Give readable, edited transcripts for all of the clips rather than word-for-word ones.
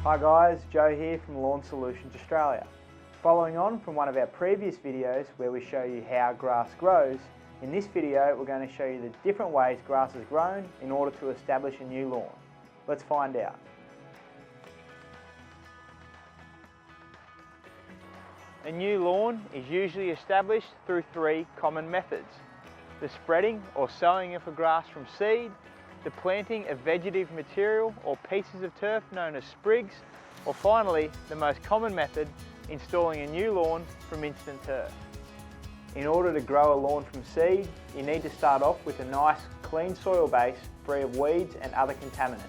Hi guys, Joe here from Lawn Solutions Australia. Following on from one of our previous videos where we show you how grass grows, in this video we're going to show you the different ways grass is grown in order to establish a new lawn. Let's find out. A new lawn is usually established through three common methods: the spreading or sowing of a grass from seed, the planting of vegetative material or pieces of turf known as sprigs, or finally, the most common method, installing a new lawn from instant turf. In order to grow a lawn from seed, you need to start off with a nice clean soil base free of weeds and other contaminants.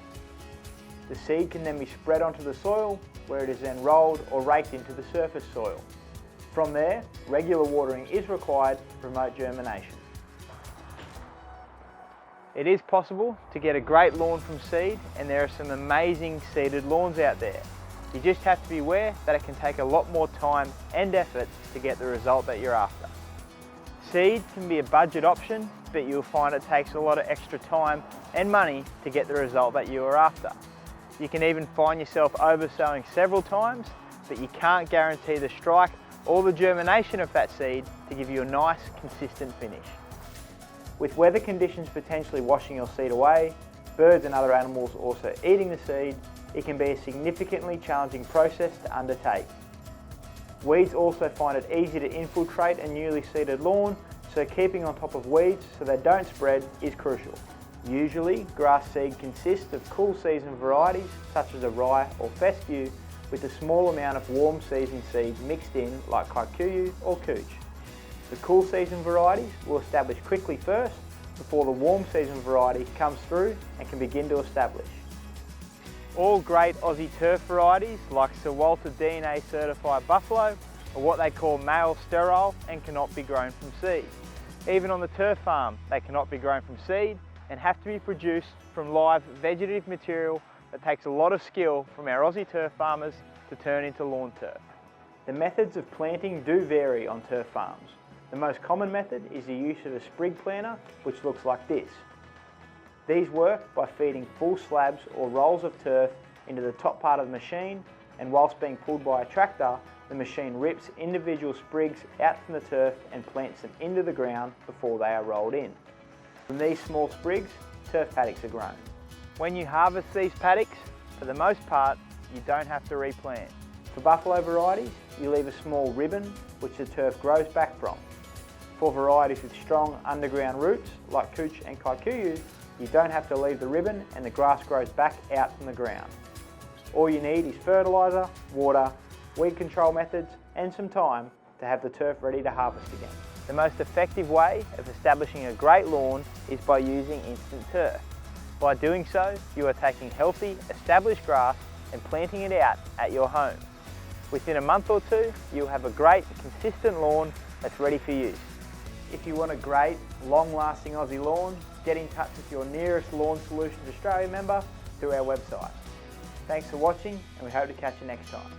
The seed can then be spread onto the soil where it is then rolled or raked into the surface soil. From there, regular watering is required to promote germination. It is possible to get a great lawn from seed, and there are some amazing seeded lawns out there. You just have to be aware that it can take a lot more time and effort to get the result that you're after. Seed can be a budget option, but you'll find it takes a lot of extra time and money to get the result that you are after. You can even find yourself oversowing several times, but you can't guarantee the strike or the germination of that seed to give you a nice, consistent finish. With weather conditions potentially washing your seed away, birds and other animals also eating the seed, it can be a significantly challenging process to undertake. Weeds also find it easy to infiltrate a newly seeded lawn, so keeping on top of weeds so they don't spread is crucial. Usually, grass seed consists of cool season varieties such as a rye or fescue, with a small amount of warm season seed mixed in like kikuyu or cooch. The cool season varieties will establish quickly first before the warm season variety comes through and can begin to establish. All great Aussie turf varieties like Sir Walter DNA certified buffalo are what they call male sterile and cannot be grown from seed. Even on the turf farm, they cannot be grown from seed and have to be produced from live vegetative material that takes a lot of skill from our Aussie turf farmers to turn into lawn turf. The methods of planting do vary on turf farms. The most common method is the use of a sprig planter, which looks like this. These work by feeding full slabs or rolls of turf into the top part of the machine, and whilst being pulled by a tractor, the machine rips individual sprigs out from the turf and plants them into the ground before they are rolled in. From these small sprigs, turf paddocks are grown. When you harvest these paddocks, for the most part, you don't have to replant. For buffalo varieties, you leave a small ribbon which the turf grows back from. For varieties with strong underground roots, like cooch and kikuyu, you don't have to leave the ribbon and the grass grows back out from the ground. All you need is fertiliser, water, weed control methods and some time to have the turf ready to harvest again. The most effective way of establishing a great lawn is by using instant turf. By doing so, you are taking healthy, established grass and planting it out at your home. Within a month or two, you'll have a great, consistent lawn that's ready for use. If you want a great, long-lasting Aussie lawn, get in touch with your nearest Lawn Solutions Australia member through our website. Thanks for watching, and we hope to catch you next time.